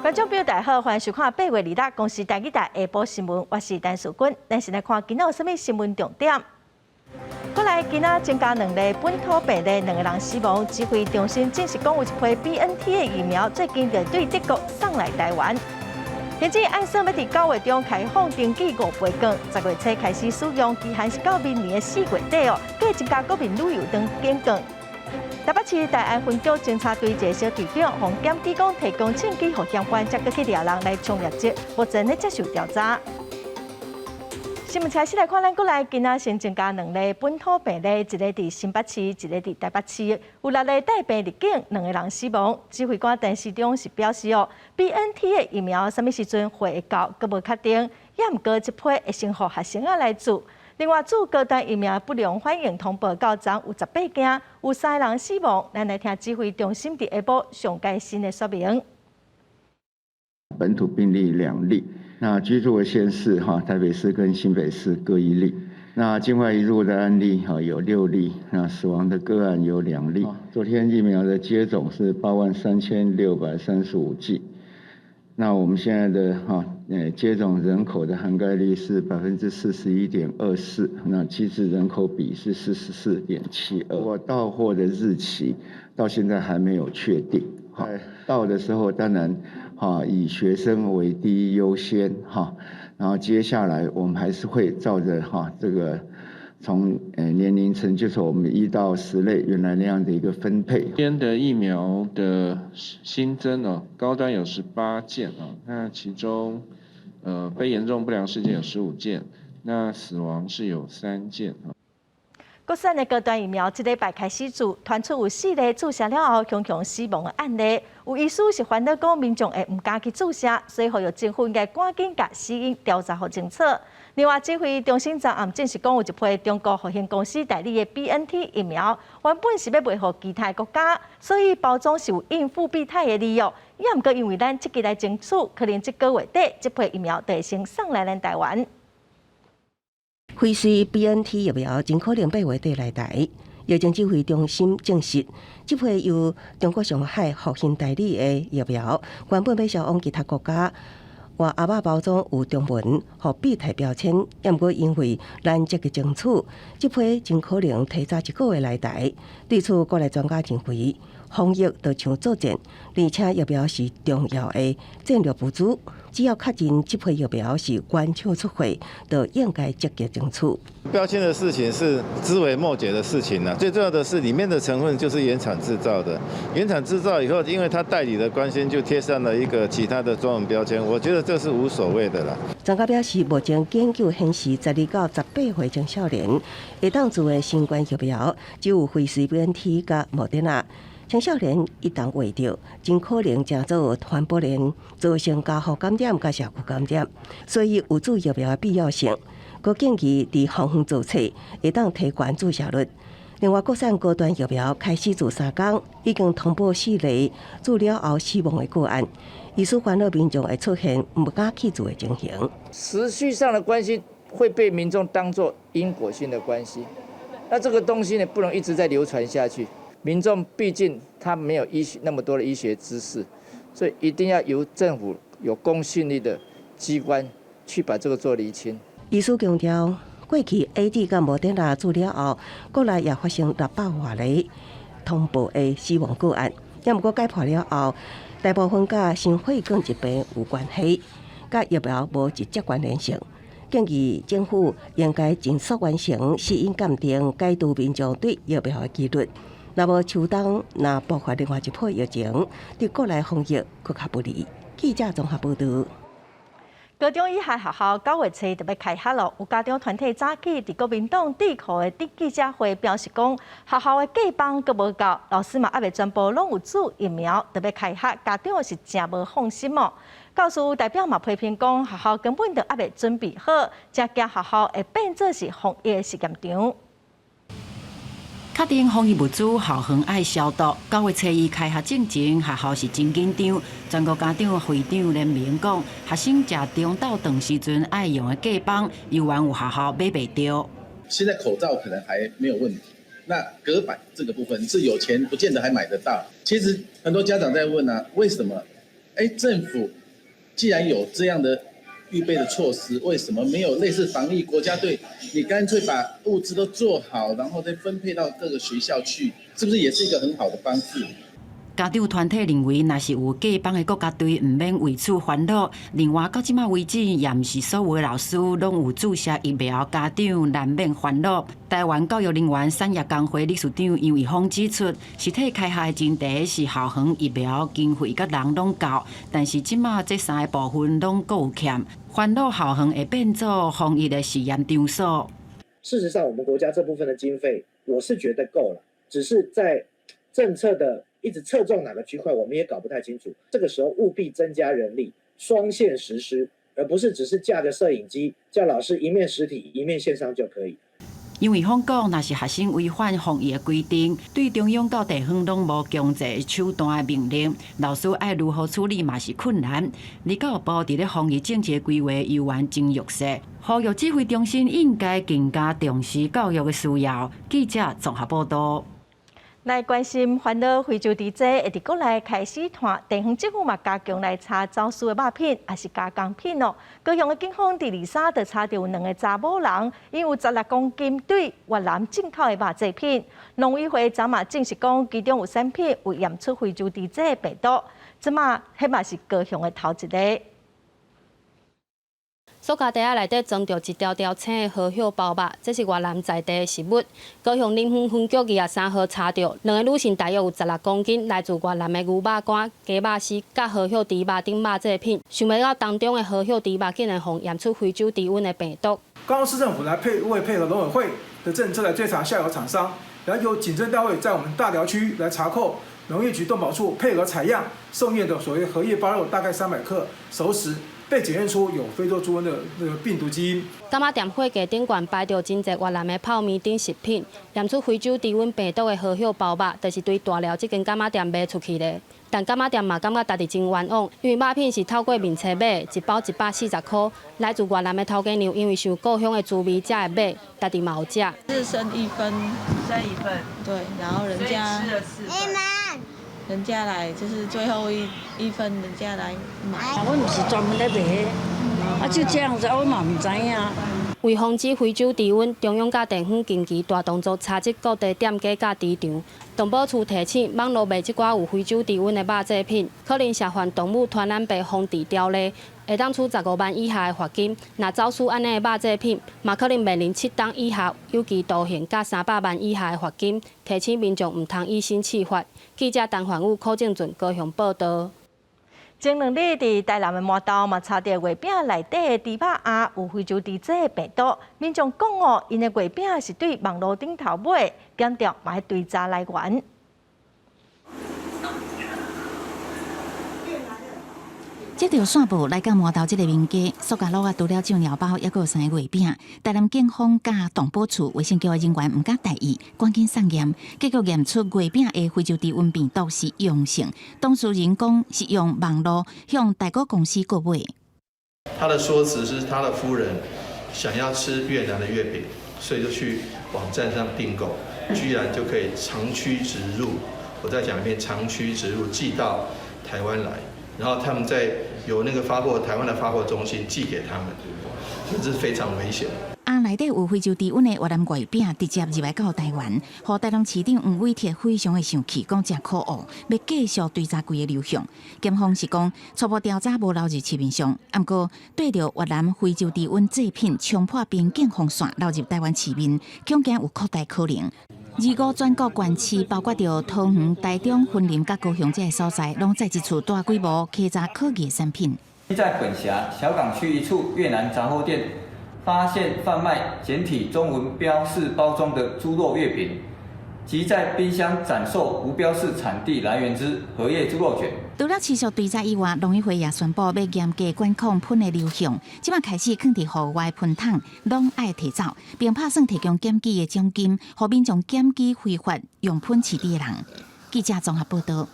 观众朋友大家好，欢迎收看8月2日公视台记台下晡新闻，我是陈淑君。咱先来看今仔有甚物新闻重点。过来，今仔增加2例本土病例，2个人死亡。指挥中心证实讲有一批 BNT 的疫苗最近就对德国送来台湾。现在按说要伫9月中开放登记5倍券，10月初开始使用，期限是到明年4月底哦。计增加国民旅游当检券。台北市大安分局侦查队一个小队长，向检举讲提供证据予嫌犯，才搁去抓人来冲业绩，目前咧接受调查。新闻开始来看，咱过来今仔先增加2例本土病例，一个伫新北市，一个伫台北市，有6例带病入境，2个人死亡。指挥官陈时中是表示哦 ，BNT 的疫苗什么时阵会到，佫无确定，也毋过一批会先予学生仔来做。另外，驻高端疫苗不良反应通报到昨有18件，有3人死亡。咱来听指挥中心伫下晡上届新的说明。本土病例2例，那居住的县市台北市跟新北市各1例。那境外移入的案例有6例，那死亡的个案有2例。昨天疫苗的接种是83635剂。那我们现在的接种人口的涵盖率是41.24%，那机制人口比是44.72%。我到货的日期到现在还没有确定。到的时候当然以学生为第一优先然后接下来我们还是会照着这个。从年龄层就是我们1到10类原来那样的一个分配。今天的疫苗的新增高端有18件那其中非严重不良事件有15件，那死亡是有3件国产的高端疫苗，这礼拜开始注传出有4例注射了后熊熊死亡的案例，有医师是烦恼讲民众会唔敢去注射，所以呼吁政府应该赶紧把死因调查好清楚。另外，指挥中心昨暗证实讲有一批中国保险公司代理的 BNT 疫苗，原本是要卖予其他国家，所以包装是有应付必泰的理由。也毋过因为咱积极来争取，可能这个月底这批疫苗就会先送来咱台湾。辉瑞 BNT 疫苗真可能8月底来台。药政指挥中心证实，这批由中国上海复兴代理的疫苗，原本要销往其他国家。外盒仔包装有中文和必泰标签，也毋过因为咱积极争取，这批真可能提早1个月来台。对此，国内专家认为，防疫就像作战，而且疫苗是重要的战略部署。只要确认这批疫苗是原厂出货，就应该积极争取。标签的事情是枝微末节的事情最重要的是里面的成分就是原厂制造的。原厂制造以后，因为它代理的关系，就贴上了一个其他的专门标签。我觉得这是无所谓的啦。专家表示，目前研究显示，12到18岁青少年会当做的新冠疫苗，只有辉瑞 BNT 加莫德纳。青少年一旦喂着，真可能成做传播链，造成家户感染加社区感染，所以有注疫苗的必要性。佮建议伫方方做测，会当提高注射率。另外，国产高端疫苗开始做3天，已经通报4例注了后死亡的个案。医师烦恼民众会出现不敢去做的情形。时序上的关系会被民众当作因果性的关系，那这个东西呢，不能一直在流传下去。民众毕竟他没有那么多的医学知识，所以一定要由政府有公信力的机关去把这个做厘清。医师强调，过去 AD 甲莫德纳注了后，国内也发生600多例通报的死亡个案，也毋过解剖了后，大部分甲心血管疾病有关系，甲疫苗无直接关联性。建议政府应该尽速完成死因鉴定，解除民众对疫苗的疑虑。那么秋冬若爆发另外一波疫情，对国内防疫更加不利。记者综合报道。高中以下学校9月初就要开学了，有家长团体早起伫国民党智库的记者会表示讲，学校的假放阁无够，老师嘛还未全部拢有注疫苗，就要开学，家长是真无放心哦。教师代表嘛批评讲，学校根本就还未准备好，真惊学校会变作是防疫实验场。确定防疫物资校园爱消毒。9月初一开学进前，学校是真紧张。全国家长会长联名讲，学生食中昼顿时阵爱用的假放，有缘有学校买袂到。现在口罩可能还没有问题，那隔板这个部分是有钱不见得还买得到。其实很多家长在问为什么政府既然有这样的预备的措施，为什么没有类似防疫国家队？你干脆把物资都做好，然后再分配到各个学校去，是不是也是一个很好的方式？家长团体认为，若是有假帮的国家队，唔免为此烦恼。另外，到即马为止，也唔是所有的老师拢有注射疫苗，家长难免烦恼。台湾教育人员产业工会理事长杨伟峰指出，实体开学的前提是校方疫苗经费甲人拢够，但是即马这3个部分拢各有欠，烦恼校方会变做防疫的试验场所。事实上，我们国家这部分的经费，我是觉得够了，只是在政策的一直侧重哪个区块，我们也搞不太清楚。这个时候务必增加人力，双线实施，而不是只是架个摄影机，叫老师一面实体一面线上就可以。杨伟峰讲，若是学生违反防疫的规定，对中央到地方拢无强制手段的命令，老师爱如何处理嘛是困难。而教育部伫咧防疫政策规划犹原真弱势，呼吁指挥中心应该更加重视教育的需要。记者综合报道。来关心烦恼非洲地震，会伫国内开始传，地方政府嘛加强来查走私的肉品，也是加工品哦。高雄的警方伫23就查到2个查某人，因有16公斤对越南进口的肉制品。农委会昨嘛证实讲，其中有产品有验出非洲地震的病毒，即嘛迄嘛是高雄的头一个。塑胶袋内底装着一条条青的好友包肉，这是越南在地的食物。高雄林园分局23号查到2个女性，大约有16公斤，来自越南的牛肉干、鸡肉丝、甲好友猪肉等肉制品。想袂到当中的好友猪肉竟然互验出非洲低温的病毒。高雄市政府来配合农委会的政策来追查下游厂商，然后由警政单位在我们大寮区来查扣。农业局动保处配合采样送验的所谓荷叶包肉大概300克熟食，被检验出有非洲猪瘟的病毒基因。柑仔店货架顶悬摆着真侪越南的泡面等食品，验出非洲低温病毒的好友包肉，就是对大寮这间柑仔店卖出去的。但柑仔店嘛感觉家己真冤枉，因为肉品是透过面册买，一包140块。来自越南的头家娘，因为想故乡的滋味才会买，家己嘛有食。是剩1份，对，然后人家吃了4份。人家来就是最后一份，人家来买。我不是专门在卖，就这样子，我嘛唔知影。为防止非洲低温，中央甲地方近期大动作查缉各地店家甲猪场。动保处提醒，网络卖即寡有非洲低温的肉制品，可能涉犯动物传染病防治条例，会当处15万以下的罚金。若走私安尼的肉制品，嘛可能面临7档以下有期徒刑甲300万以下的罚金。提醒民众唔通以身试法。记者陈焕武、柯正俊高雄报道。前2日伫台南的麻豆嘛查到月饼内底的猪肉鸭有非洲地震的病毒，民众讲哦，因的月饼是对网络顶头买，强调嘛要追查来源。接到线报来到麻豆这个民家，塑胶袋除了酱料包，还有3个月饼。台南警方甲动保处卫生局的人员唔敢大意，赶紧送验，结果验出月饼的非洲低温病毒是阳性。当事人讲是用网络向代购公司购买。他的说辞是他的夫人想要吃越南的月饼，所以就去网站上订购，居然就可以长驱直入。我再讲一遍，长驱直入寄到台湾来。然后他们再由那个台湾的发货中心寄给他们，这是非常危险。内底有非洲低温的越南月饼直接入来到台湾，互台南市长黄伟哲非常的生气，讲真可恶，要继续追查规个流向。警方是讲初步调查无留入市面上，不过对着越南非洲低温制品冲破边境防线流入台湾市面，恐惊有扩大可能。25全国县市，包括着桃园、台中、云林、甲高雄这些所在，拢在一处大规模稽查可疑产品。在本辖小港区一处越南杂货店，发现贩卖简体中文标示包装的猪肉月饼，及在冰箱展售无标示产地来源之荷叶猪肉卷。除了持续追查以外，农委会也宣布要严格管控喷的流向，即马开始放伫户外喷桶，拢爱提走，并拍算提供检举的奖金，互民众检举非法用喷饲猪的人。记者综合报道。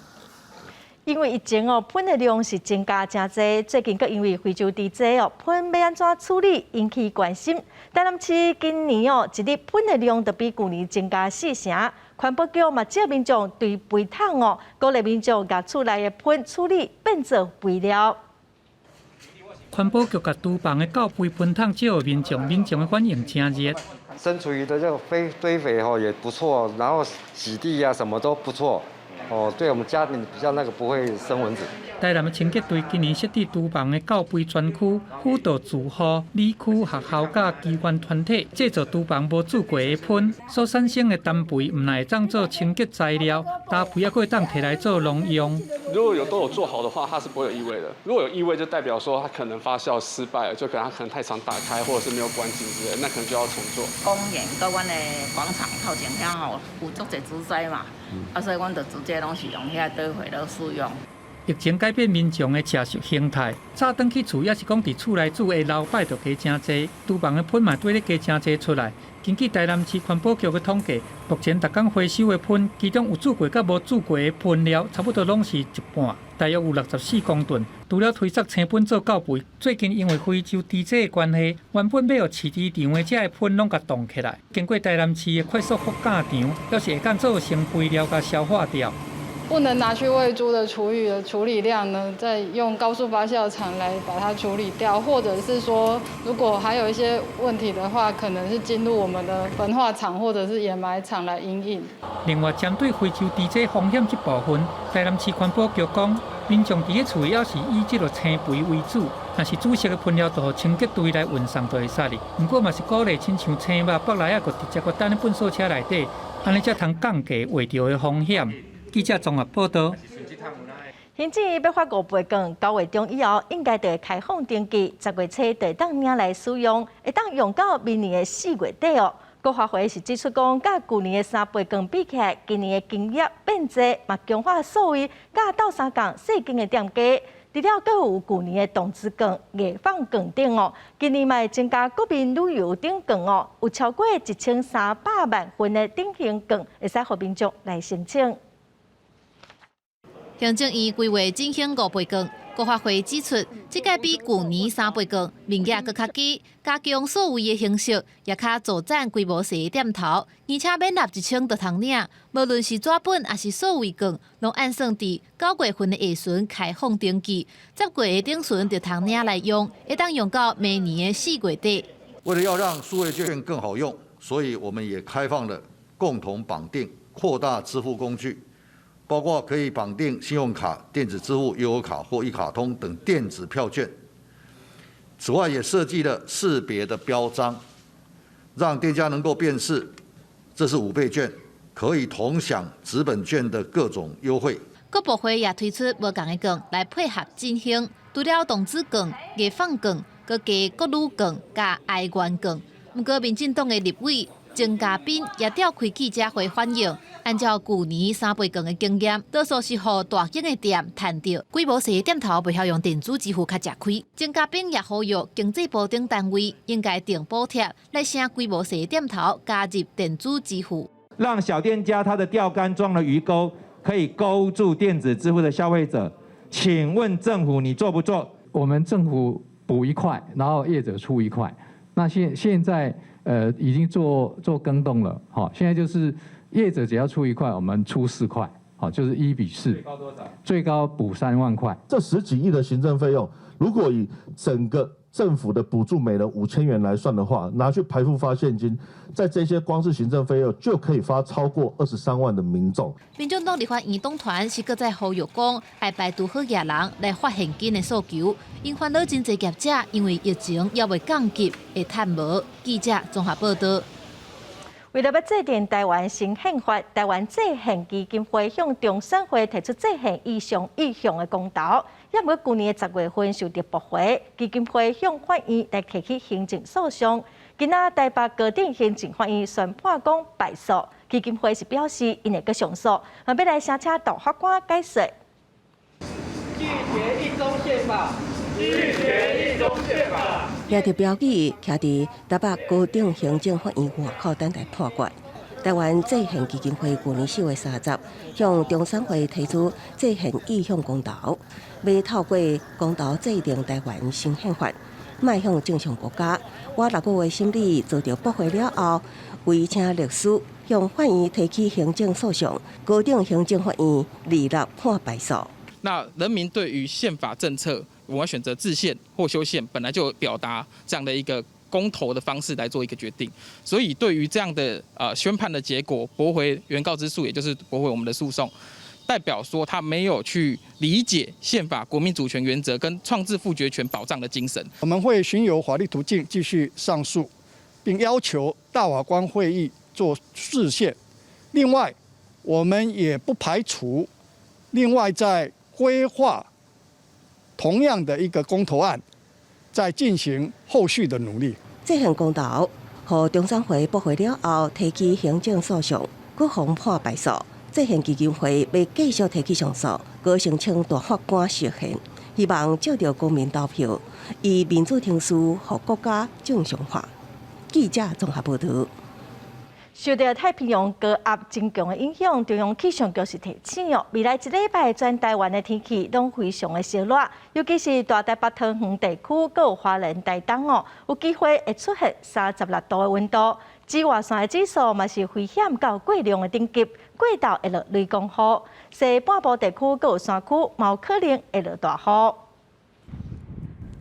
因为疫情喷的量是增加真侪，最近阁因为非洲地震喷要安怎处理引起关心。台南市今年一日喷的量就比去年增加4成，环保局嘛叫民众对肥桶鼓励民众把厝内的喷处理变做肥料。环保局甲厨房的告肥喷桶借予民众的反应真热。生厨余的这个堆肥也不错，然后洗地啊什么都不错。对我们家庭比较不会生蚊子。台南的清洁队今年设置厨房的告肥专区，辅导住户、里区学校甲机关团体制作厨房无煮过的喷，所产生的单肥唔乃当做清洁材料，搭配也可以当摕来做农用。如果都有做好的话，它是不会有异味的。如果有异味，就代表说它可能发酵失败了，就可能太常打开，或者是没有关紧之类，那可能就要重做。公园到阮的广场头前遐有足侪植栽嘛，所以阮就直接拢是用遐堆肥来使用。疫情改变民众的食食形态，早回去厝也是讲伫厝内煮的老摆就加真济，厨房的喷嘛对咧加真济出来。根据台南市环保局的统计，目前逐工回收的喷，其中有煮过甲无煮过的喷料，差不多拢是一半，大约有64公吨。除了推测青喷做告肥，最近因为非洲地质的关系，原本要互饲猪场的这个喷拢甲冻起来，经过台南市的快速复架场，要是会当做成肥料甲消化掉。不能拿去喂猪的厨余的处理量呢，再用高速发酵厂来把它处理掉，或者是说，如果还有一些问题的话，可能是进入我们的焚化厂或者是掩埋场来因应。另外，针对非洲地质风险这部分，台南市环保局讲，民众伫咧厝也是以这个青肥为主，若是煮熟的喷料，就互清洁队来运送就会使哩。不过嘛是鼓励亲像青肉、北来啊，个直接个等咧粪扫车内底，安尼才通降低坏掉的风险。记者综合报道。行政要发5倍券，9月中以后应该就会开放登记，10月初就会当领来使用，会当用到明年的4月底哦。国发会是指出讲，甲去年的3倍券比起来，今年的经验变侪，嘛强化所谓甲斗相共细间的店家。除了阁有去年的动资券、夜放券等哦，今年嘛会增加国民旅游等券哦，有超过1300万份的典型券，会使互民众来申请。行政院规划进行5倍券，国发会指出，这届比去年3倍券面额搁较低，加强所谓的形式，也较助展规模细的店头，而且免纳1000就通领。无论是纸本还是数位券，拢按算伫9月份的下旬开放登记，10月的顶旬就通领来用，会当用到明年的4月底。为了要让数位券更好用，所以我们也开放了共同绑定，扩大支付工具。包括可以绑定信用卡、电子支付、悠游卡或一卡通等电子票券。此外，也设计了识别的标章，让店家能够辨识这是5倍券，可以同享纸本券的各种优惠。各部会也推出无同的券来配合进行，除了动资券、夜放券，佮加国旅券加爱元券。不过，民进党的立委郑嘉宾也召开记者会反映。按照去年3倍券的经验，多数是互大型的店赚到，规模细的店头袂晓用电子支付较吃亏。郑嘉宾也呼吁经济部等单位应该定补贴来向规模细的店头加入电子支付，让小店家它的钓竿装了鱼钩，可以勾住电子支付的消费者。请问政府你做不做？我们政府补1块，然后业者出1块。那现在已经做更动了，好，现在就是。业者只要出1块，我们出4块，好，就是1比4。最高多少？最高补3万块。这10几亿的行政费用，如果以整个政府的补助每人5000元来算的话，拿去排付发现金，在这些光是行政费用就可以发超过23万的民众。民众党立法院党团是搁在呼吁讲，爱排除好业人来发现金的诉求，因烦恼真侪业者因为疫情也未降级，会趁无。记者综合报道。为了要制定台湾新宪法，台湾制宪基金会向中选会提出制宪意向的公投，也毋过去年10月份受到驳回，基金会向法院来提起行政诉讼。今仔台北高等行政法院宣判讲败诉，基金会是表示因会阁上诉，要来请大法官解说。拒绝一中宪法。拒绝一中宪法。拿着标语，徛伫台北高等行政法院外口等待判决。台湾制宪基金会去年4月30日向中选会提出制宪意向公投，要透过公投制定台湾新宪法，迈向正常国家。我6个月审理遭到驳回了后，委请律师向法院提起行政诉讼，高等行政法院立判败诉。那人民对于宪法政策，我们选择制宪或修宪，本来就有表达这样的一个公投的方式来做一个决定，所以对于这样的宣判的结果，驳回原告之诉，也就是驳回我们的诉讼，代表说他没有去理解宪法国民主权原则跟创制复决权保障的精神。我们会循由法律途径继续上诉，并要求大法官会议做释宪。另外，我们也不排除另外在规划同样的一个公投案，在进行后续的努力。这项公投，和中常会驳回了后，提起行政诉讼，各方判败诉。这项基金会要继续提起上诉，高申请大法官释宪，希望借着公民投票，以民主程序和国家正常化。记者综合报道。受到太平洋高压增强的影响，中央气象局是提醒哦，未来一礼拜全台湾的天气拢非常的热热，尤其是大台北、桃园地区，佮有花莲、台东哦，有机会会出现36度的温度。紫外线的指数嘛是危险到过量的等级，过到会落雷公雨。西半部地区佮有山区，嘛有可能会落大雨。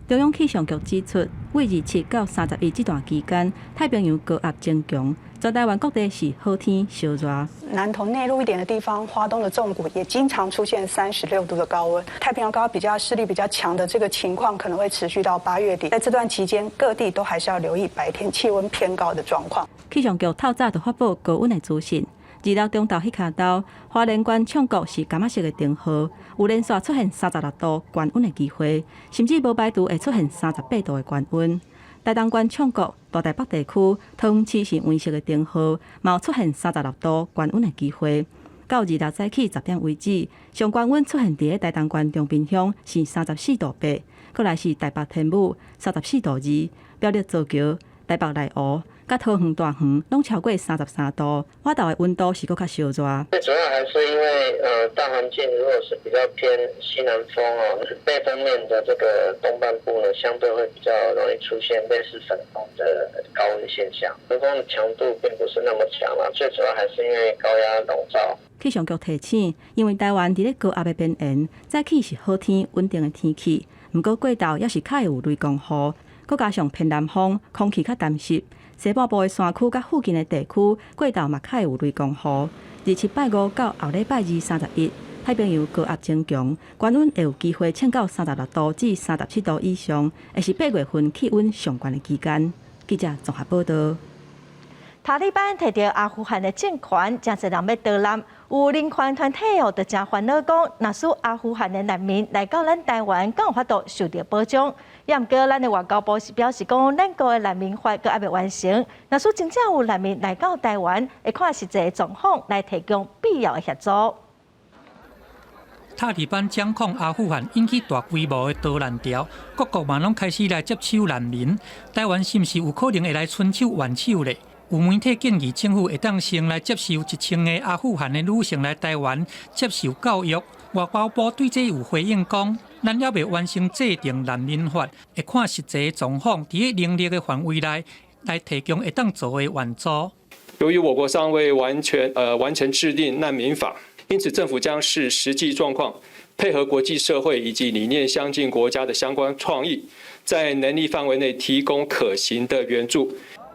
中央气象局指出，为27到31这段期间，太平洋高压增强。全台湾各地是好天烧热，南投内陆一点的地方，花东的纵谷也经常出现36度的高温。太平洋高压比较势力比较强的这个情况，可能会持续到8月底。在这段期间，各地都还是要留意白天气温偏高的状况。气象局透早就发布高温的资讯。日落中昼迄卡到，花莲县唱国是柑仔色的灯号，有连续出现36度高温的机会，甚至无排除会出现38度的高温。台东县唱国、大台北地区、桃园市是黄色的灯号，嘛有出现36度高温的机会。到日落早起10点为止，上高温出现伫台东县中滨乡是34度8，过来是台北天母34度2，苗栗造桥、台北内湖、甲桃园大园拢超过33度，外岛的温度是搁较烧热。最主要还是因为大环境如果是比较偏西南风哦，背风面的这个东半部呢，相对会比较容易出现类似粉风的高温现象。风的强度并不是那么强啦，最主要还是因为高压笼罩。气象局提醒，因为台湾伫咧高压的边缘，早起是好天稳定的天气，不过过昼也是较会有雷公雨，搁加上偏南风，空气较潮湿。西半部的山区甲附近的地区，过昼嘛较会有雷公雨。27、拜5到后礼拜2、31，太平洋高压增强，高温会有机会升到36度至37度以上，会是8月份气温上悬的期间。记者综合报道。塔利班摕到阿富汗的政权，真侪人要逃难。有人权团体哦，就真烦恼讲，若是阿富汗的难民来到咱台湾，敢有法度受到保障？也毋过，咱的外交部是表示讲，咱国的难民法阁还未完成。若是真正有难民来到台湾，会看实际状况来提供必要的协助。塔利班掌控阿富汗，引起大规模的逃难潮，各国嘛拢开始来接收难民。台湾是毋是有可能会来伸手援手咧？有媒体建议政府会当先来接受1000个阿富汗的女性来台湾接受教育。外交部对这有回应讲，咱还未完成制定难民法，会看实际状况，伫能力的范围内来提供会当做的援助。由于我国尚未完成制定难民法，因此政府将视实际状况，配合国际社会以及理念相近国家的相关创意，在能力范围内提供可行的援助。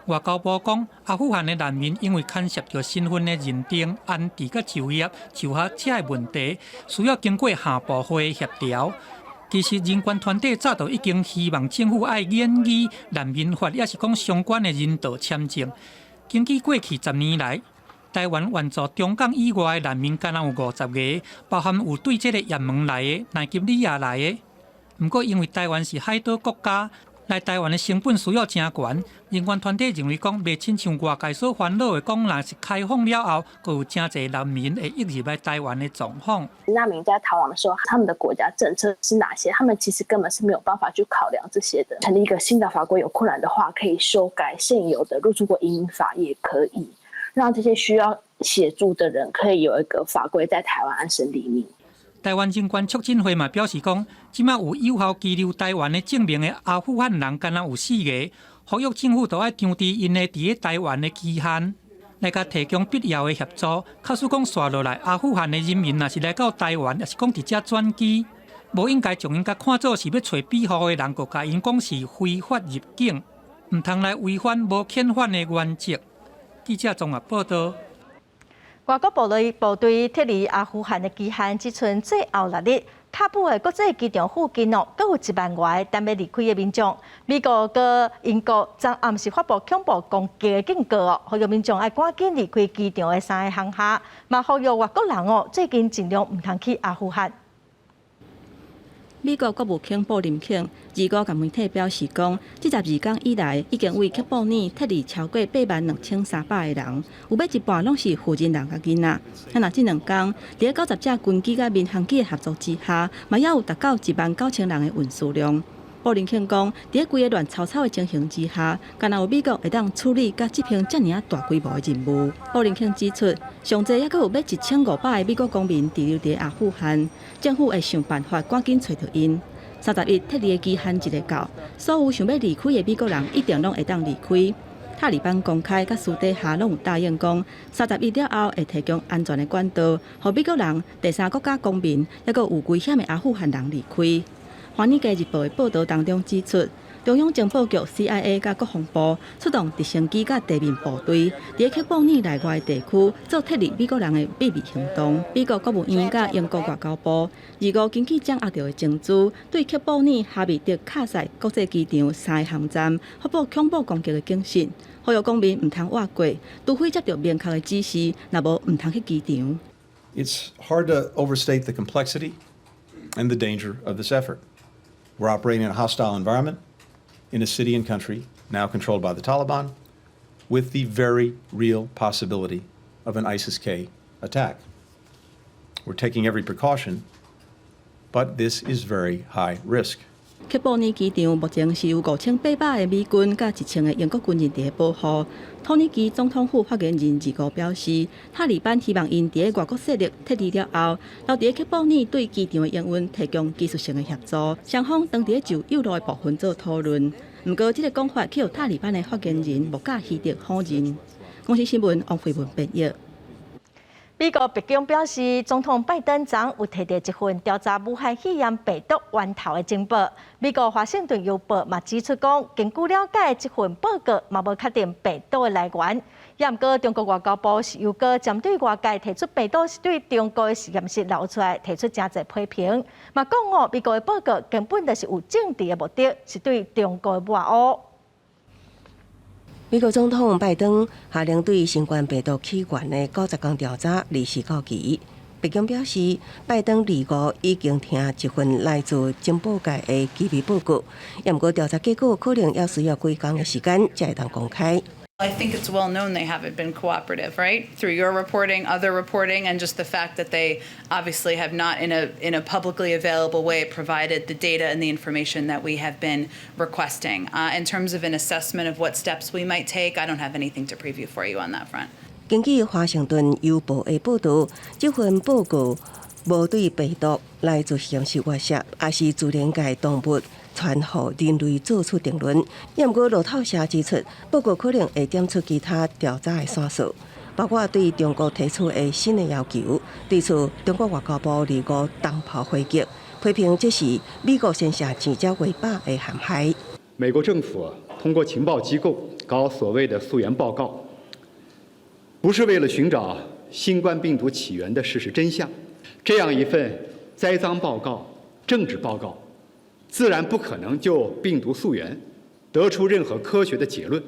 外交部讲，阿富汗的难民因为牵涉到身份的认定、安置甲就业、就学这个问题，需要经过下部会协调。其实人权团体早就已经希望政府爱研议难民法，也是讲相关的人道签证。根据过去10年来，台湾援助中港以外的难民敢若有50个，包含有对这个也门来的、奈及利亚来的。不过因为台湾是海岛国家，来台湾的成本需要真悬，人权团体认为讲，袂亲像外界所烦恼的讲，若是开放了后，佫有真侪难民会涌入来台湾的状况。难民在逃亡的时候，他们的国家政策是哪些？他们其实根本是没有办法去考量这些的。成立一个新的法规有困难的话，可以修改现有的入出国移民法，也可以让这些需要协助的人可以有一个法规在台湾安身立命。台湾人权促进会嘛表示讲，即马有有效居留台湾的证明的阿富汗人，敢若有4个，呼吁政府都要张持因的伫台湾的期限。来甲提供必要的协助。假使讲刷落来，阿富汗的人民若是来到台湾，也是讲伫遮转机，无应该将因甲看作是要找庇护的人，国甲因讲是非法入境，唔通来违反无遣返的原则。记者综合报道。外国部队脱离阿富汗的期限只剩最后6日。喀布的国际机场附近阁有1万外等要离开的民众。美国和英国昨暗时发布恐怖攻击的警告呼吁民众要赶紧离开机场的3个航厦，嘛呼吁外国人最近尽量唔通去阿富汗。美国国务卿布林肯25甲媒体表示讲，这12天以来，已经为喀布尔脱离超过82300个人，有要一半拢是富人人甲囡仔。若这2天，伫90只军机甲民航机的合作之下，嘛也有达到19000人的运输量。布林肯讲，伫规个乱糟糟的情形之下，敢若有美国会当处理甲这项遮尔大规模的任务。布林肯指出，上济还阁有要1500个美国公民滞留伫阿富汗，政府会想办法赶紧找到因。30日脱离的期限一个到，所有想要离开的美国人一定拢会当离开。塔利班公开甲私底下拢有答应讲，30日了后会提供安全的管道，予美国人、第三国家公民，还阁有危险的阿富汗人离开。《华尔街日报》的报道当中指出，中央情报局 CIA 甲国防部出动直升机甲地面部队，伫喀布尔内外地区做脱离美国人的秘密行动。美国国务院甲英国外交部25根据掌握到的证据，对喀布尔哈密德卡塞国际机场3个航站发布恐怖攻击的警讯，呼吁公民唔通越过，除非接到明确的指示，若无唔通去机场。It's hard to overstate the complexity and the danger of this effort. We're operating in a hostile environment in a city and country now controlled by the Taliban with the very real possibility of an ISIS-K attack. We're taking every precaution, but this is very high risk. 喀布尔机场目前是有5800个美军甲1000个英国军人伫保护。土耳其总统府发言人25表示，塔利班希望因伫外国势力脱离了后，留伫喀布尔对机场的营运提供技术性的协助。双方当伫就右路的部分做讨论。不过，这个讲法去互塔利班的发言人无假希德否认。公司新闻王慧文编译。美国白宫表示，总统拜登昨有摕到一份调查武汉肺炎病毒源头的情报。美国华盛顿邮报嘛指出讲，根据了解，这份报告嘛无确定病毒的来源。也毋过，中国外交部是又个针对外界提出病毒是对中国的实验室流出来，提出真侪批评。嘛讲美国的报告根本就是有政治的目的，是对中国的抹黑。美国总统拜登下令对新冠病毒起源的90天调查历时到期。白宫表示，拜登25已经听一份来自情报界的机密报告，也毋过调查结果可能要需要几天的时间才会当公开。I think it's well known they haven't been cooperative, right? Through your reporting, other reporting, and just the fact that they obviously have not, in a publicly available way, provided the data and the information that we have been requesting. In terms of an assessment of what steps we might take, I don't have anything to preview for you on that front. 根据华盛顿邮报的报道，这份报告无对病毒来自实验室外泄，也是自然界动物传互人类做出定论。也毋过路透社指出，报告可能会点出其他调查的线索，包括对中国提出的新的要求，对此中国外交部25当炮回击，批评这是美国先下几家违法的航海。美国政府通过情报机构搞所谓的溯源报告，不是为了寻找新冠病毒起源的事实真相。这样一份栽赃报告、政治报告，自然不可能就病毒溯源得出任何科学的结论。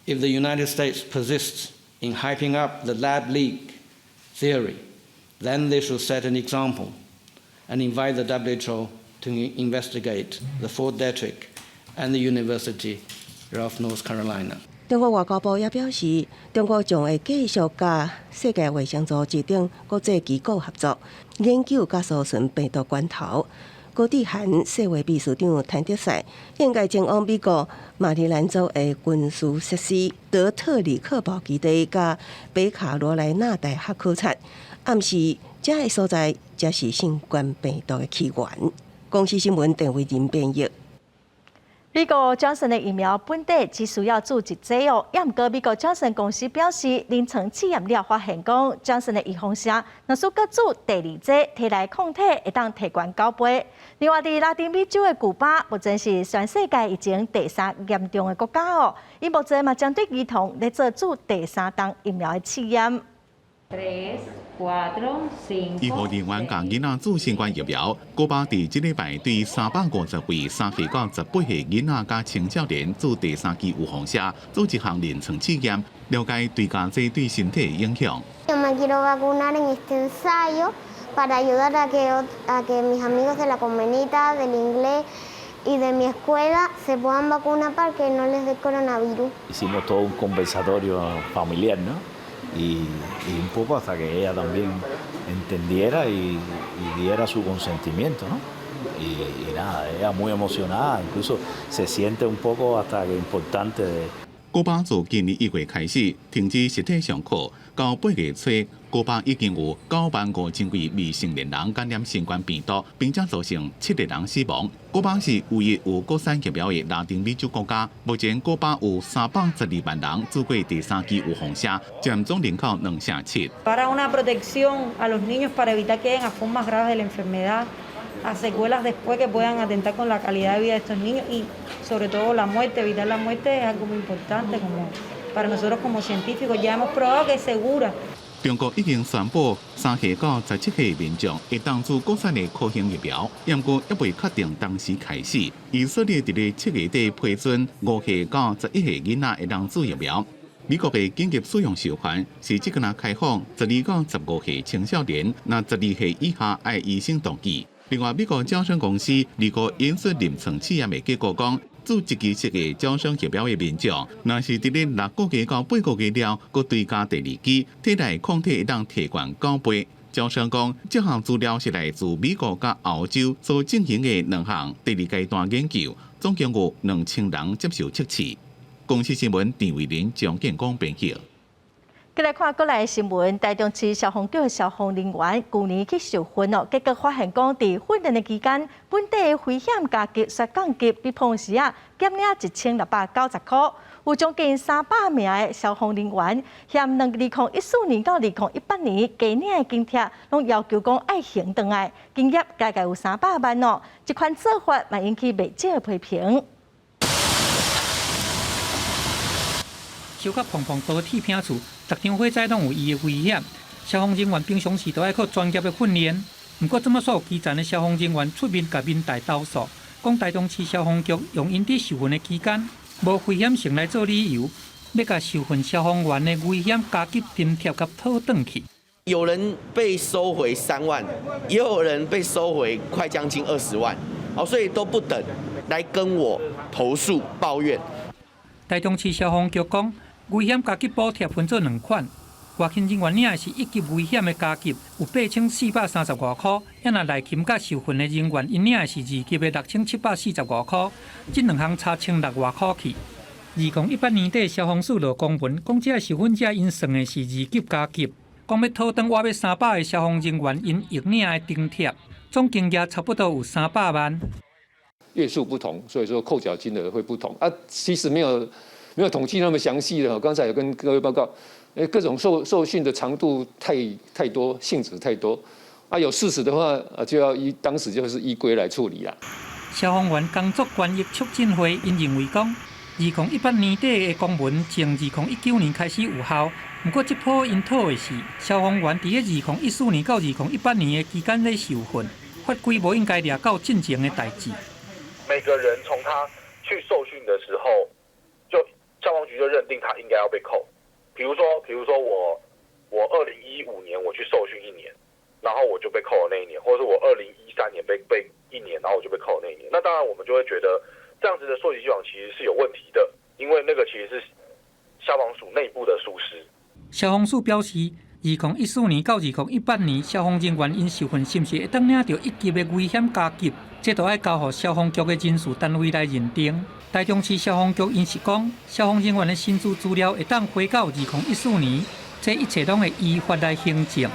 If the United States persists in hyping up the lab leak theory, then they should set an example and invite the WHO to investigate the Fort Detrick and the University of North Carolina. 中国外交部也表示，中国将会继续甲世界卫生组织等国际机构合作，研究甲搜寻病毒源头。高志涵世卫秘书长谭德赛应该前往美国马里兰州的军事设施德特里克堡基地甲北卡罗来纳大学考察，暗示这个所在才是新冠病毒的起源。公司新闻陈伟仁编译。美国 Johnson 的疫苗本地只需要注一剂哦，也毋过美国 Johnson 公司表示，临床试验了发现讲 Johnson 的预防性，若是搁注第二剂，体内抗体会当提悬9倍。另外，伫拉丁美洲的古巴，目前是全世界疫情第3严重的国家哦。伊目前嘛针对儿童来做注第3档疫苗的试验。医护人员甲囡仔注新冠疫苗，古巴伫即礼拜对350位3岁到18岁囡仔甲青少年注第3剂预防针，做一项临床试验，了解对家剂对身体的影响。Yo me quiero vacunar en este ensayo para ayudar a que mis amigos de la comunidad, del inglés y de mi escuela se puedan vacunar para que no les dé coronavirus. Hicimos todo un conversatorio familiar, ¿no? Y un poco hasta que ella también entendiera y diera su consentimiento, ¿no? Y nada, ella muy emocionada, incluso se siente un poco hasta que importante de。古巴自今年1月开始停止实体上课，到8月初，古巴已经有95000位未成年人感染新冠病毒，并且造成7个人死亡。古巴是唯一有国产疫苗的拉丁美洲国家。目前，古巴有312万人做过第3剂预防针，占总人口2.7%。Para una protección a los niños para evitar que lleguen a formas graves de la enfermedad, a secuelas después que puedan atentar con la calidad de vida de estos niños y sobre todo la muerte, evitar la muerte es algo muy importante como para nosotros como científicos. Ya hemos probado que es segura. 中国已经宣布3岁到17岁的民众会当做国产的科兴疫苗，不过还未确定当时开始。以色列伫咧7月底批准5岁到11岁囡仔会当做疫苗。美国的紧急使用授权是即个人开放12到15岁青少年，那12岁以下爱医生登记。另外，美国招生公司如果引述临床试验的结果讲，做1剂式的招生疫苗的民众，若是伫咧6个月到8个月了，佮追加第2剂，体内抗体会当提悬9倍。招生讲，这项资料是来自美国甲澳洲所进行的2项第2阶段研究，总共有2000人接受测试。公司新闻陈伟林、蒋建光编辑。再来看国内的新闻，台中市消防局的消防人员去年去受训哦，结果发现讲，伫训练的期间，本地的危险加级、摔杠级比平时减领1690块，有将近300名的消防人员，嫌2014年到2018年加领的津贴，拢要求讲爱还回来，金额大概有300万哦。这款做法嘛引起媒体的批评。小甲碰碰都铁片厝，逐场火灾拢有伊的危险。消防人员平常时都爱靠专业的训练，不过这么所有基层的消防人员出面甲民代投诉，讲台中市消防局用因伫受训的期间无危险性来做理由，要甲受训消防员的危险加级津贴甲讨转去。有人被收回3万，也有人被收回快将近20万，所以都不等来跟我投诉抱怨。台中市消防局讲。危险加级补贴分做2款，外勤人员领的是1级危险的加级，有8430外块；也若内勤甲受训的人员，因领的是2级的6740外块。这2项差1600外块去。2018年底，消防署落公文，讲这受训者因算的是2级加级，讲要讨回约300个消防人员因应领的津贴，总金额差不多有300万。月数不同，所以说扣缴金额会不同。其实没有统计那么详细的，刚才有跟各位报告，各种受训的长度太多，性质太多，有事实的话，就要当时就是依规来处理啦。消防员工作权益促进会因认为讲，2018年底的公文从2019年开始有效，不过这波因讨的是消防员伫咧2014年到2018年的期间咧受训，法规无应该抓到进前的代志。每个人从他去受训的时候，消防局就认定他应该要被扣。比如说我2015年我去受训1年，然后我就被扣了那1年，或者是我2013年被1年，然后我就被扣了那1年。那当然我们就会觉得这样子的溯及既往其实是有问题的，因为那个其实是消防署内部的疏失。消防署表示，2014年到2018年，消防人员因受训是毋是会当领到1级的危险加级，这都要交予消防局的人事单位来认定。台中市消防局因是讲，消防人员的薪资资料会当回到2014年，这一切拢会依法来行政。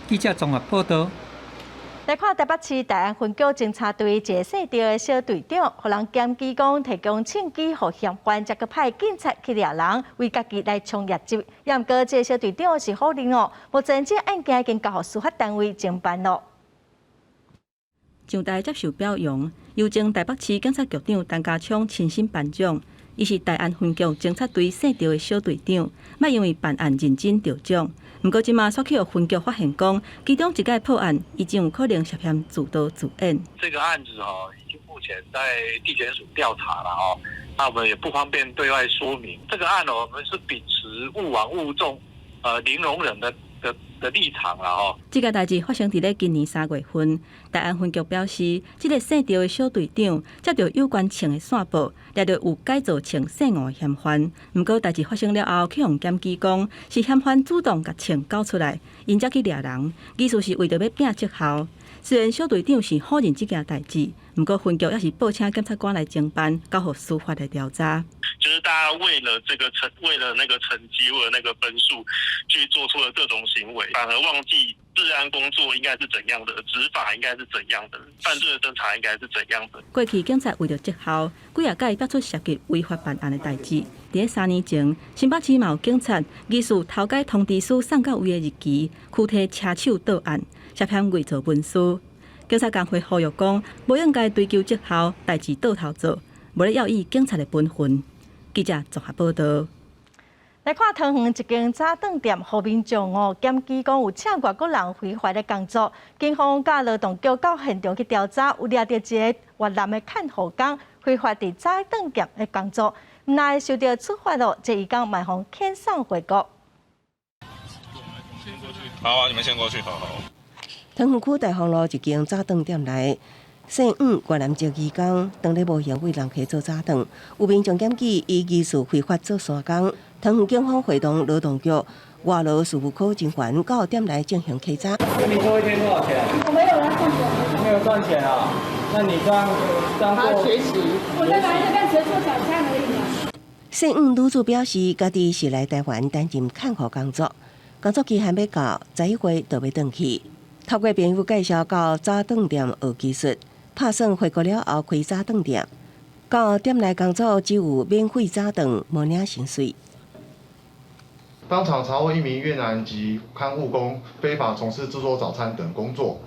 记者综合报道。来看台北市大安分局侦查队一个姓赵的小队长，互人检举讲提供枪支互嫌犯，才去派警察去抓人，为家己来冲业绩。也毋过，这个小队长是好人哦。目前这案件已经交予司法单位侦办咯。上台接受表扬，由前台北市检察局长陈家昌亲身颁奖。伊是大安分局侦察队姓赵的小队长，莫因为办案认真得奖。不过，即马所去分局发现讲，其中一个破案已经有可能涉嫌自导自演。这个案子已经目前在地检署调查了那我们也不方便对外说明。这个案我们是秉持勿枉勿纵，零容忍的立场啦这个代志发生伫今年3月份，大安分局表示，这个姓赵的小队长接到有关枪的线报，抓到有改造枪姓吴嫌犯。不过代志发生了后，去互检举讲是嫌犯主动甲枪交出来，因才去抓人，意思是为着要拼绩效。虽然小队长是否认这件代志，不过分局也是报请检察官来侦办，交予司法来调查。就是大家为了那个成绩，为了那个分数，去做出了这种行为，反而忘记治安工作应该是怎样的，执法应该是怎样的，犯罪的侦查应该是怎样的。过去警察为了绩效，几啊届逼出涉及违法办案的代志。伫3年前，新北市嘛有警察疑似偷改通知书送到位的日期，躯体车手到案，涉嫌伪造文书。警察工会呼吁讲，无应该追究绩效，代志倒头做，无咧要以警察的本分。记者综合报道。来看桃园一间早顿店，后面众检举讲有请外国人非法的工作，警方甲劳动局到现场去调查，有抓到一个越南的看护工非法伫早顿店的工作，那受到处罚咯，这伊讲卖方遣送回国。好啊，你们先过去，好。桃园区大丰路一间早顿店内，姓吴越南籍义工当日无闲为人客做早顿，有民众检举伊疑似非法做三工。桃园警方会同劳动局外劳事务科警员到店内进行稽查。跟你做一天多少钱？我没有来赚钱。没有赚钱啊？那你这样做学习？我在来这边只做早餐而已嘛。姓吴女子表示，家己是来台湾担任看护工作，工作期还没到，11月就要转去。透过朋友介绍到早顿店学技术，打算回国了后开早顿店。到店内工作只有免费早顿，无领薪水。当场查获一名越南籍看护工非法从事制作早餐等工作。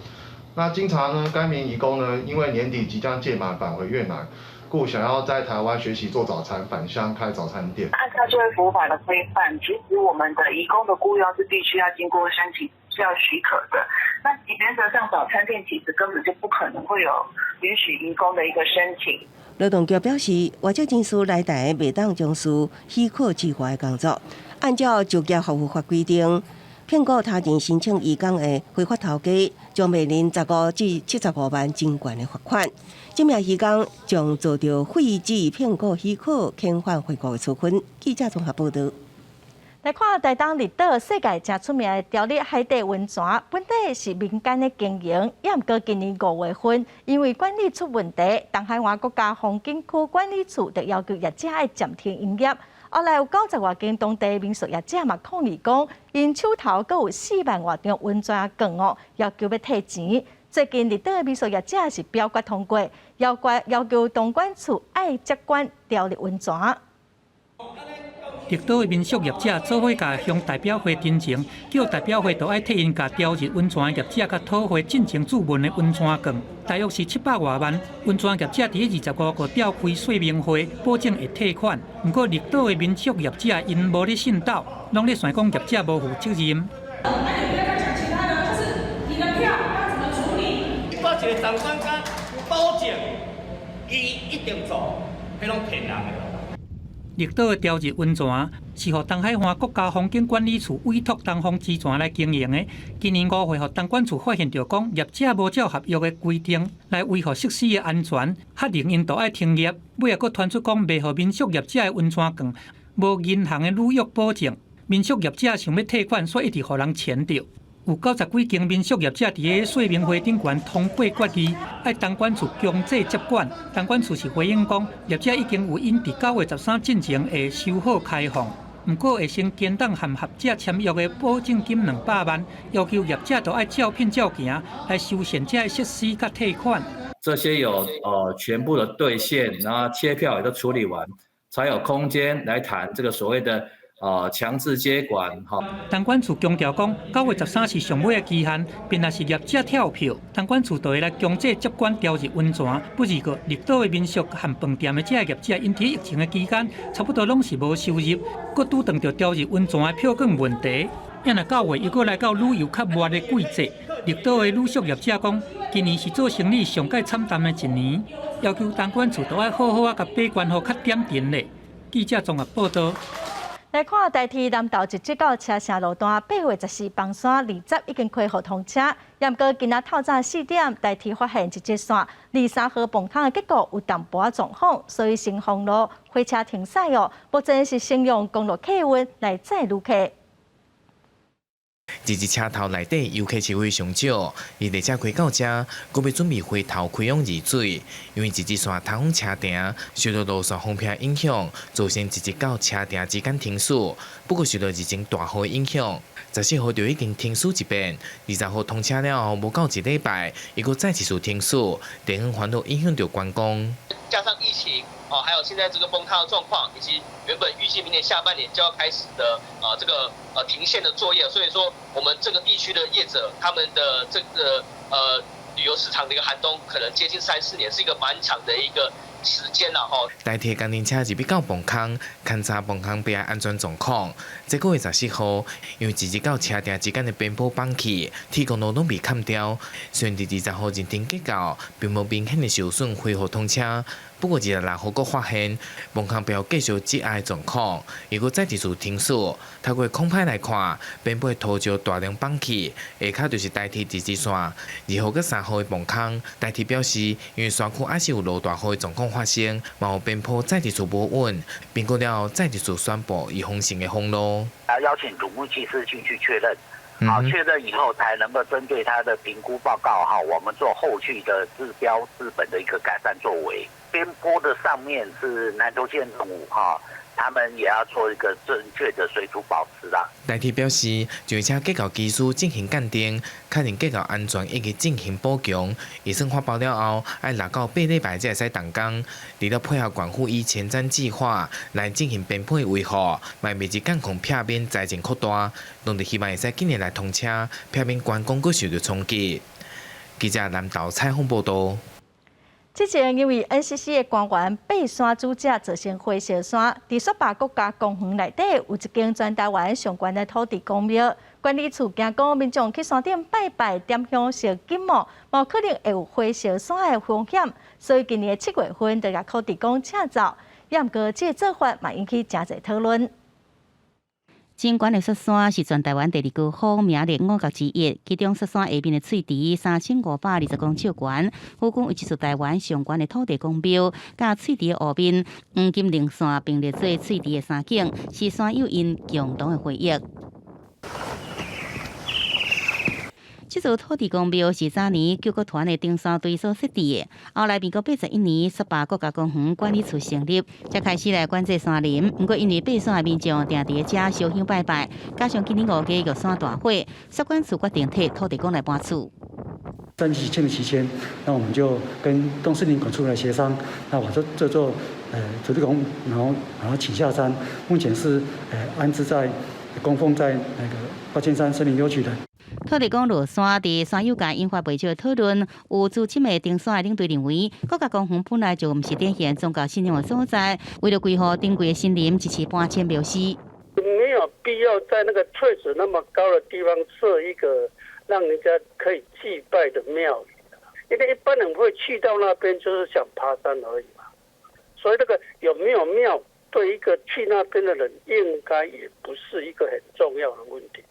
那经查呢，该名移工呢，因为年底即将届满返回越南，故想要在台湾学习做早餐，返乡开早餐店。按照就业服务法的规范，其实我们的移工的雇佣是必须要经过申请是要许可的。那原则上，早餐店其实根本就不可能会有允许移工的一个申请。劳动局表示，外籍人士来台未当从事许可之外的工作。按照就业服务法规定，骗过他人申请移工的非法头家，将面临15至75万真悬的罚款。这名移工将遭到废止骗过许可、遣返回国的处分。记者综合报道。来看台东离岛世界真出名的条例海底温泉，本地是民间的经营，也毋过今年5月份，因为管理出问题，东海岸国家风景区管理处就要求业者要暂停营业。后来有90多间当地民宿业者嘛抗议讲，因手头阁有4万多张温泉券要求要退钱。最近离岛的民宿业者是表决通过，要求东管处爱接管条例温泉。离岛的民宿业者做伙甲向代表会申请，叫代表会都爱替因甲朝日温泉业者甲讨回进前注文的温泉券，大约是700多万。温泉业者伫25号召开说明会，保证会退款。不过离岛的民宿业者因无咧信道，拢咧想讲业者无负责任。报一个长官甲保证，伊一定做，迄拢骗人的。离岛的朝日温泉是予东海岸国家风景管理处委托东方之泉来经营的。今年5月，予东管处发现到讲业者无照合约的规定来维护设施的安全，下令因都爱停业。尾也佫传出讲卖予民宿业者的温泉券无银行的履约保证，民宿业者想要退款，所以一直予人牵着。有90几间民宿业者伫个说明会顶悬通过决议，爱东管处强制接管。东管处是回应讲，业者已经有因伫9月13进前会修好开放。不过会先建档和合者签约的保证金200万，要求业者都要照片照行来修宪这的设施甲退款。这些有全部的兑现，然后切票也都处理完，才有空间来谈这个所谓的强制接管。东管处强调讲，9月13是上尾的期限，便若是业者跳票，东管处就会来强制接管调入温泉。不如个绿岛的民宿和饭店的这业者，因伫疫情的期间，差不多拢是无收入，佮拄碰到调入温泉的票根问题。因若9月又搁来到旅游较热的季节，绿岛的旅宿业者讲，今年是做生意上界惨淡的一年，要求东管处都要好好甲把关好较点点嘞。记者综合报道。来看台铁南投一直到车城路段8月14崩山20已经开放通车，也毋过今仔透早4点，台铁发现一节线23号崩坑的结果有淡薄状况，所以新丰路火车停驶哦，目前是先用公路客运来载旅客。这支车头内底游客车位上少，而列车开到这，佫要准备回头开往二水，因为这支线通往车亭受到路线封闭影响，造成一直到车亭之间停驶。不过受到疫情大雨影响，14号就已经停驶一遍，20号通车了后，无到1礼拜，又佫再一次停驶，地方烦恼影响到观光。加上疫情。还有现在这个崩塌的状况，以及原本预计明年下半年就要开始的这个停线的作业，所以说我们这个地区的业者他们的这个旅游市场的一个寒冬，可能接近3-4年，是一个蛮长的一个时间啦吼。台铁工程车入到崩坑，勘察崩坑边安全状况。这个月14号，因为一日到车亭之间的边坡放弃，铁公路拢被砍掉，虽然伫20号认定结构，并无明显的受损，恢复通车。不过26号佫发现崩坑标继续积压的状况，如果再一次停驶，透过空拍来看，边坡土石大量放弃，下骹就是台铁第支线。2号佮3号的崩坑，台铁表示，因为山区还是有落大雨的状况发生，嘛有边坡再一次无稳，评估了再一次宣布以封城的封路。邀请土木技师进去确认。好，确认以后才能够针对他的评估报告哈，我们做后续的治标治本的一个改善作为。边坡的上面是南投县政府哈，他们也要做一个正确的水土保持啦。台铁表示，就车结构技术进行鉴定，确认结构安全以及进行补强。医生发包了后，要6到8礼拜才会使动工。除了配合管护以前瞻计划来进行边坡维护，卖未至监控片面财政扩大，拢是希望会使今年来通车，片面观光佫受到冲击。记者南投采访报道。之前因为 NCC 的官员爬山主者造成火烧山，伫雪霸国家公园内底有一间全台湾上悬的土地公庙，管理处惊讲民众去山顶拜拜点香烧金毛，无可能会有火烧山的风险，所以今年7月份就甲土地公请走。也毋过，这做法嘛引起真侪讨论。金管的雪山是全台湾第2高峰名列5角之一，其中雪山下面的翠池3520公尺悬，故宫为一座台湾上悬的土地公庙，甲翠池的下面黄金灵线并列做翠池的山景，是山友因共同的回忆。这座土地公庙是早年救国团的登山队所设置的，后来民国81年雪霸国家公园管理处成立，才开始来管制山林。不过因为爬山的民众定伫遮烧香拜拜，加上今年5月玉山大火，雪管处决定替土地公来搬厝。在疫情的期间，那我们就跟东势林管处来协商，那把这座土地公，然后请下山，目前是安置在供奉在那个八千山森林优区的。土地公落山，伫山友界引发不少讨论。有资深的登山的领队认为，国家公园本来就毋是展现宗教信仰的所在，为了规划珍贵的森林，一时搬迁庙寺。没有必要在那个翠池那么高的地方设一个让人家可以祭拜的庙宇，因为一般人会去到那边就是想爬山而已嘛。所以那个有没有庙，对一个去那边的人，应该也不是一个很重要的问题。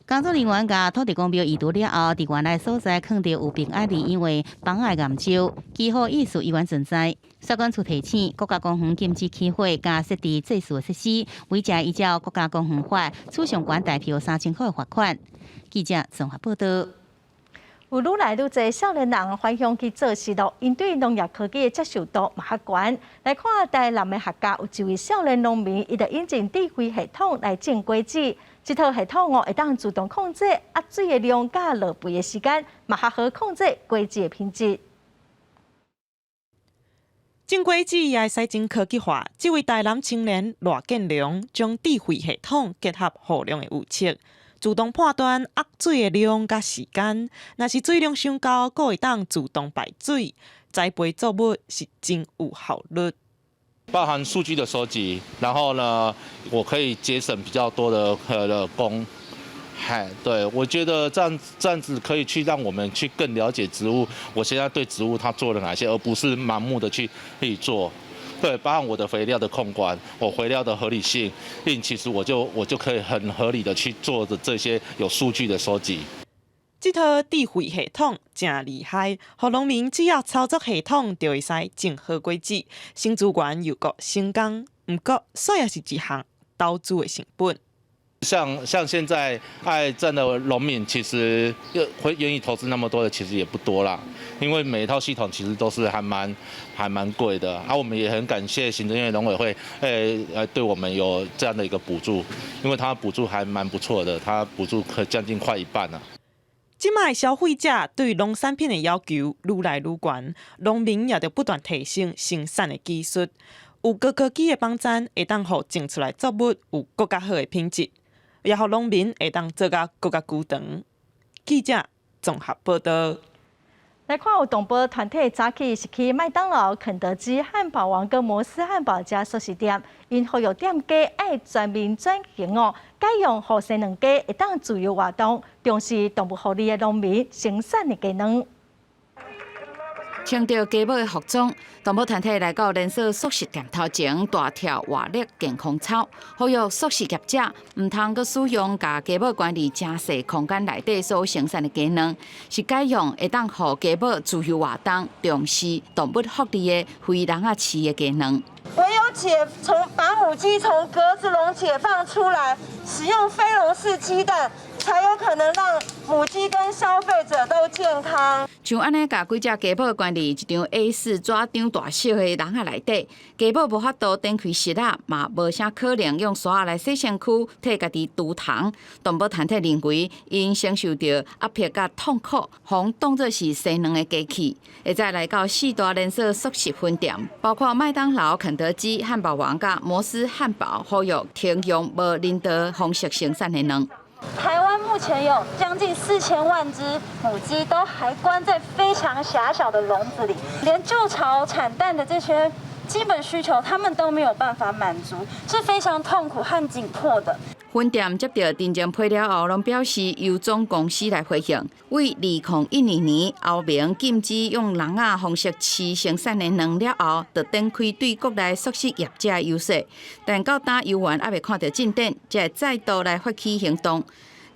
工作人员甲土地公庙移除了后，伫原来所在放着有平安里因为妨碍岩礁，记号艺术依然存在。雪管处提醒，国家公园禁止起火加设置祭祀设施，违者依照国家公园法处上悬大票3000块的罚款。记者综合报道。有愈来愈侪少年人返乡去做事咯，因对农业科技的接受度嘛较悬。来看台南的客家有一位少年农民，伊就引进智慧系统来种果子。这套系统会当自动控制压水的量甲落肥的时间，嘛较好控制果子的品质。种果子也会使真科技化。这位台南青年罗建良将智慧系统结合雨量的预测，自动判断压水的量甲时间。若是水量上高，阁会当自动排水，栽培作物是真有效率。包含数据的收集，然后呢，我可以节省比较多的工。对，我觉得这样子可以去让我们去更了解植物，我现在对植物它做了哪些，而不是盲目的去做。对，包含我的肥料的控管，我肥料的合理性，其实我就可以很合理的去做的这些有数据的收集。这套智慧系统真厉害，互农民只要操作系统，就会使种好果子，省资源又够省工。不过，这也是一项投资的成本。像现在爱占的农民，其实会愿意投资那么多的，其实也不多啦。因为每一套系统其实都是还蛮贵的。我们也很感谢行政院农委会，对我们有这样的一个补助，因为它补助还蛮不错的，它补助可将近快一半啊。即卖消费者对农产品的要求愈来愈悬，农民也着不断提升生产的技术。有高科技的帮衬，会当互种出来作物有更加好的品质，也互农民会当做甲更加久长。记者综合报道。来看有同胞团体早起是去麦当劳、肯德基、汉堡王跟摩斯汉堡家素食店，因服务店家爱全面转型改用后生两家会当自由活动，重视动物福利的农民生产的技能。穿着家母的服装，动保团体来到连锁素食店头前，大跳活力健康操，呼吁素食业者唔通阁使用甲家母管理真细空间内底所生产的技能，是改用会当互家母自由活动、重视动物福利的非人啊饲的技能。唯有把母鸡从格子笼解放出来，使用非笼式鸡蛋，才有可能让母鸡跟消费者都健康。像安尼，甲几只家母管理一张 A4 纸张大小的笼仔内底，家母无法度点开食啊，嘛无啥可能用刷来洗身躯，替家己除虫。动保团体认为，因承受着压迫甲痛苦，互当作是生卵的机器。会再来到4大连锁素食分店，包括麦当劳、肯德基、汉堡王甲摩斯汉堡，呼吁停用无人道方式生产的卵。台湾目前有将近4000万只母鸡都还关在非常狭小的笼子里，连筑巢产蛋的这些基本需求，他们都没有办法满足，是非常痛苦和紧迫的。分店接到定情批了后，拢表示由总公司来回应，为2012年后明禁止用笼仔方式饲生产的卵了后，就展开对国内素食业者的游说。但到今游园还未看到进展，才会再度来发起行动。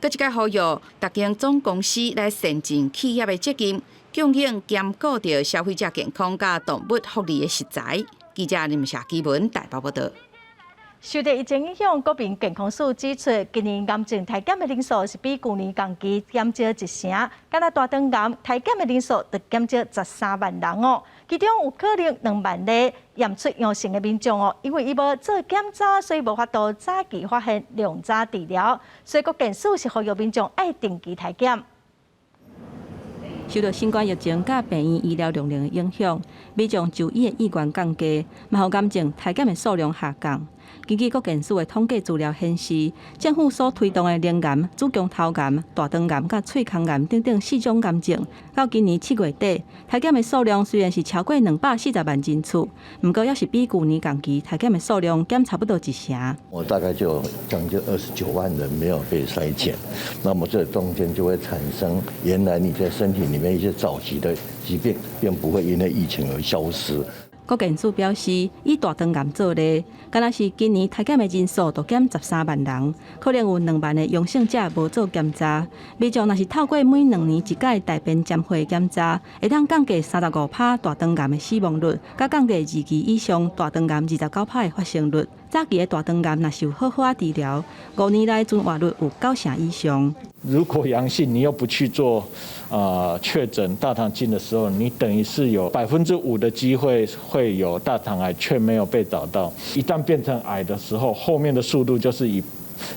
搁一个呼吁，各间总公司来善尽企业的责任，供应兼顾着消费者健康甲动物福利的食材。记者林夏基文台北报道。受到疫情影响，国民健康署指出，今年癌症体检的人数是比去年同期减少1成，敢若大肠癌体检的人数就减少13万人其中有可能2万例验出阳性的民众因为伊无做检查，所以无法度早期发现、量早治疗，所以国健署是呼吁民众爱定期体检。受到新冠疫情甲病院医疗容量的影响，民众就医的意愿降低，嘛互癌症体检的数量下降。根据国健署的统计资料显示，政府所推动的脸癌、子宫头癌、大肠癌、甲喙腔癌等等4种癌症，到今年7月底，体检的数量虽然是超过240万人次，不过也是比去年同期体检的数量减差不多1成。我大概就有将近29万人没有被筛检，那么这中间就会产生原来你在身体里面一些早期的疾病，便不会因为疫情而消失。国健署表示，以大肠癌做例，敢若是今年体检的人数就减13万人，可能有2万的阳性者无做检查。民众若是透过每2年一届大便检血检查，会当降低35%大肠癌的死亡率，甲降低2期以上大肠癌29%的发生率。早期的大肠癌若受好好啊治疗，5年来存活率有9成以上。如果阳性，你又不去做确诊大肠镜的时候，你等于是有5%的机会会有大肠癌，却没有被找到。一旦变成癌的时候，后面的速度就是以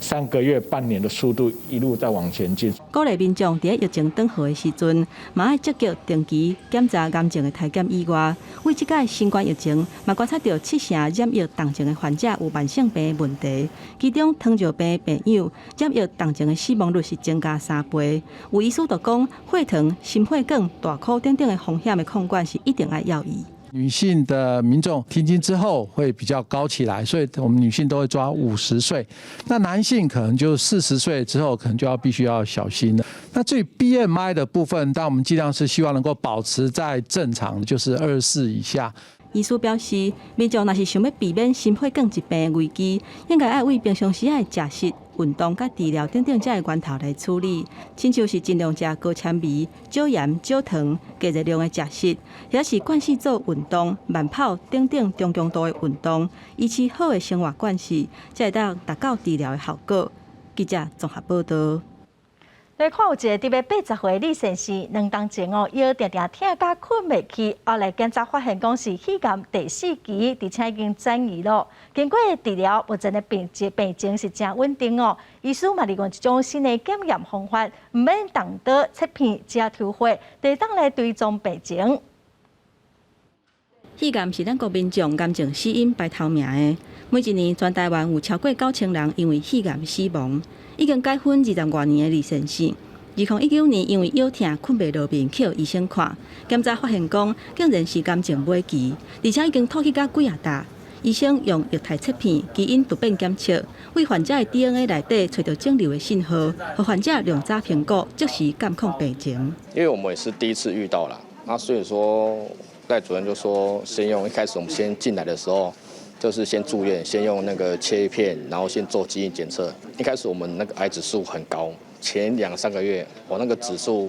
3个月、半年的速度一路在往前进。鼓励民众在疫情转好的时阵，嘛要积极定期检查癌症的体检以外，为这届新冠疫情，嘛观察到7成染疫重症的患者有慢性病的问题，其中糖尿病病友染疫重症的死亡率是增加3倍。有医师就讲，血糖、心血管、大块等等的风险的控管是一定要注意。女性的民众停经之后会比较高起来，所以我们女性都会抓50岁。那男性可能就40岁之后，可能就必须要小心了。那至于 BMI 的部分，但我们尽量是希望能够保持在正常，就是24以下。医师表示，民众若是想要避免心血管疾病的危机，应该要为平常时的食食、运动、甲治疗等等这个源头来处理。亲像是尽量食高纤维、少盐、少糖、低热量的食食，也是惯势做运动、慢跑等等中强度的运动，维持好的生活惯势，才会达到治疗的效果。记者综合报道。来看有一个伫80岁李先生，2当前腰定定疼甲困袂去，后来检查发现讲是肺癌第4期，而且已经转移了。经过治疗，目前的病情是真稳定哦。医师嘛利用一种新的检验方法，唔免动刀切片，只要抽血，就当来追踪病情。肺癌是咱国民众癌症死因排头名的，每一年全台湾有超过9000人因为肺癌死亡。已经结婚20多年的李先生，2019年因为腰痛困袂落眠，去医生看，检查发现讲竟然是癌症末期，而且已经吐去到几啊笪。医生用液态切片基因突变检测，为患者的 DNA 内底找到肿瘤的信号，和患者量早评估，及时监控病情。因为我们也是第一次遇到啦，那所以说赖主任就说，先用一开始我们先进来的时候。就是先住院，先用那个切片，然后先做基因检测。一开始我们那个癌指数很高，前2、3个月，我那个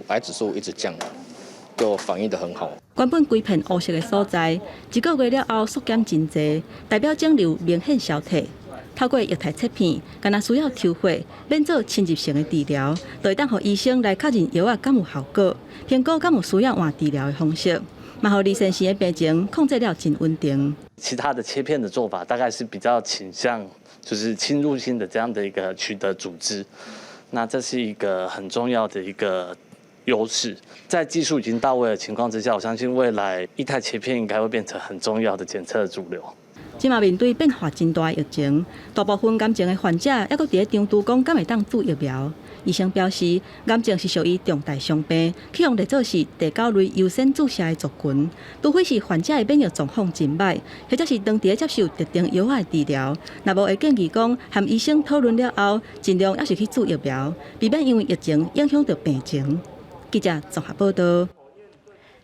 癌指数一直降，就反应得很好。原本规片黑色的所在，1个月了后缩减真济，代表肿瘤明显消退。透过液态切片，敢若需要抽血，免做侵入性的治疗，就会当予医生来确认药啊敢有效果，评估敢有需要换治疗的方式。嘛，互李先生的病情控制了真稳定。其他的切片的做法大概是比较倾向就是侵入性的这样的一个取得组织，那这是一个很重要的一个优势。在技术已经到位的情况之下，我相信未来液态切片应该会变成很重要的检测主流。即马面对变化真大的疫情，大部分癌症的患者还阁伫咧张图讲敢会当注疫苗。医生表示，癌症是属于重大伤病，去用来做是第9类优先注射的族群，除非是患者的免疫状况真歹，或者是长期接受特定药物的治疗，若无会建议讲和医生讨论了后，尽量还是去注疫苗，避免因为疫情影响到病情。记者综合报道。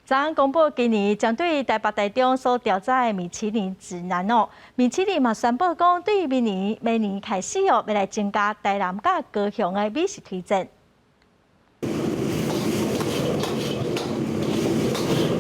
昨昏公布今年将对台北、台中所调查的米其林指南哦，米其林嘛宣布讲，对于明年开始哦，要来增加台南甲高雄的美食推荐。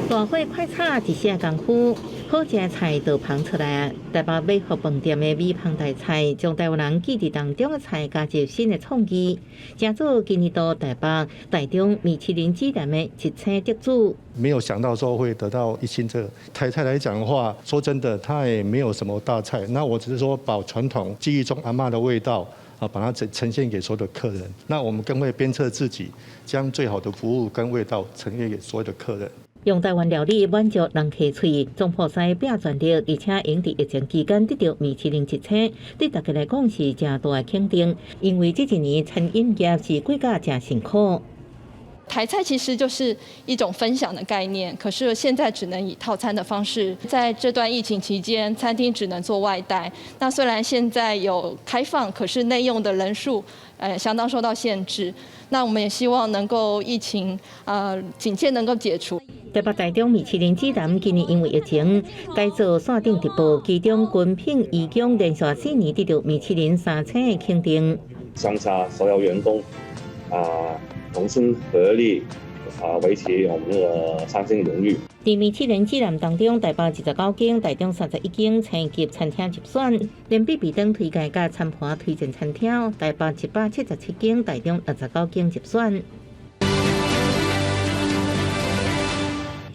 大火快炒一下功夫，好食的菜就捧出来啊！台北美福饭店的米芳大菜，将台湾人记忆当中的菜加入新的创意，成做今年度台北、台中米其林指南的一星得主。没有想到说会得到1星。这台菜来讲的话，说真的，它也没有什么大菜。那我只是说把传统记忆中阿嬷的味道啊，把它呈现给所有的客人。那我们更会鞭策自己，将最好的服务跟味道呈现给所有的客人。用台湾料理满足人客嘴，总铺师拼全力，而且用伫疫情期间得到米其林1星，对大家来讲是正大的肯定。因为这几年餐饮业是过甲正辛苦。台菜其实就是一种分享的概念，可是现在只能以套餐的方式。在这段疫情期间，餐厅只能做外带。那虽然现在有开放，可是内用的人数相当受到限制。那我们也希望能够疫情警戒能够解除。台北、台中米其林指南今年因为疫情改造线顶直播，其中军品义工连续4年得到米其林3星的肯定。相差所有员工同心合力维持我们这个3星荣誉。第27年指南当中，台北29间，台中31间星级餐厅入选，连比比登推介甲餐盘推荐餐厅，台北177间，台中69间入选。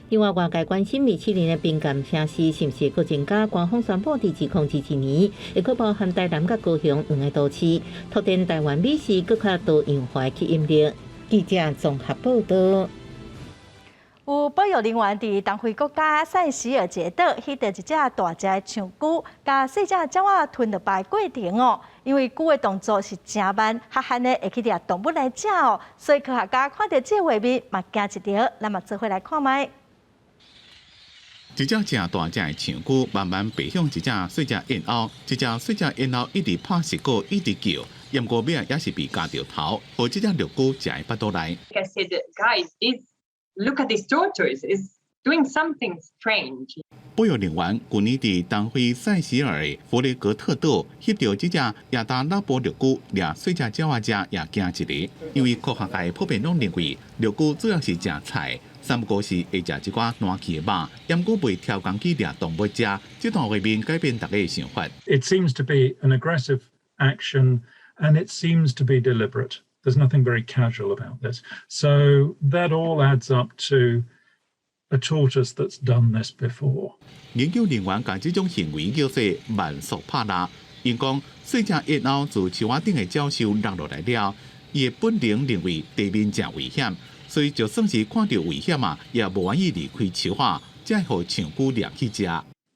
另外，外界关心米其林的冰干城市是不是搁增加？官方宣布，伫2021年会确保含台南甲高雄2个都市，拓展台湾美食搁较多样化吸引力。记者综合报道。有保育人员伫东非国家塞西尔杰岛迄着一只大只的象龟，甲细只鸟仔吞落排过程哦。因为龟的动作是真慢，哈罕的会去掠动物来食哦，所以科学家看到这画面嘛惊一跳，咱嘛做伙来看卖。一只正大只的象龟慢慢爬向一只细只燕鸥，一只细只燕鸥一直拍石膏，一直叫，燕哥尾也是被夹着头，和这只绿龟食的巴肚内。I said, guys, look at these tortoise is doing something strange. 保育人员去年伫东非塞西尔的弗雷格特岛翕到这只亚达拉伯绿龟掠细只鸟仔食，也惊一个，因为科学界普遍拢认为绿龟主要是食菜。三不过是会食一寡烂去的肉，也毋过袂挑工去掠动物食。这段画面改变大家的想法。It seems to be an aggressive action, and it seems to be deliberate. There's nothing very casual about this. So that all adds up to a tortoise that's done this before. 研究人员将这种行为叫做慢速拍拉。因讲，细只燕鸥自树仔顶的鸟兽落落来了，伊的本能认为地面真危险。所以，就算是看到危险啊，也无愿意离开树下，才互象龟掠去食。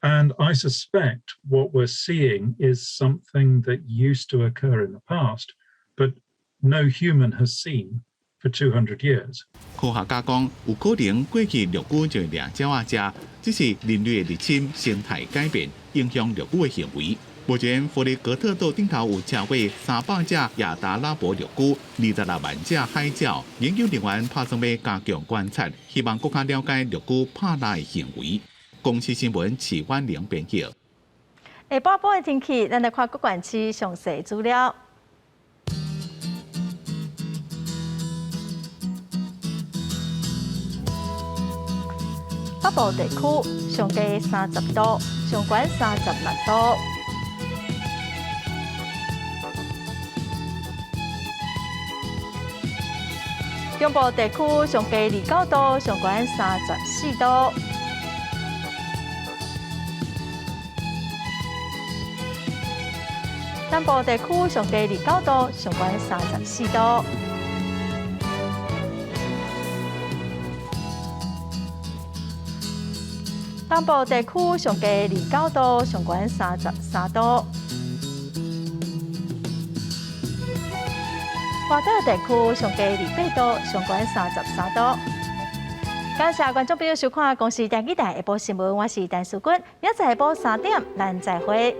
And I suspect what we're seeing is something that used to occur in the past, but no human has seen for 200 years. 科学家讲，有可能过去绿龟就掠鸟仔食，只是人类的入侵、生态改变影响绿龟的行为。目前，弗里格特岛顶头有超过300只亚达拉伯绿龟，26万只海鸟。研究人员打算要加强观察，希望更加了解绿龟拍拉的行为。公司新闻齐婉玲编辑。下半部的天气，咱来看各县市详细资料。北部地区上低30度，上悬36度。中部地区上低29度，上悬34度。南部地区上低29度，上悬34度。东部地区上低29度，上悬33度。华岛地区上低28度，上悬33度。感谢观众朋友收看《公视电视台下晡新闻》，我是陈淑君，明仔下晡3点，咱再会。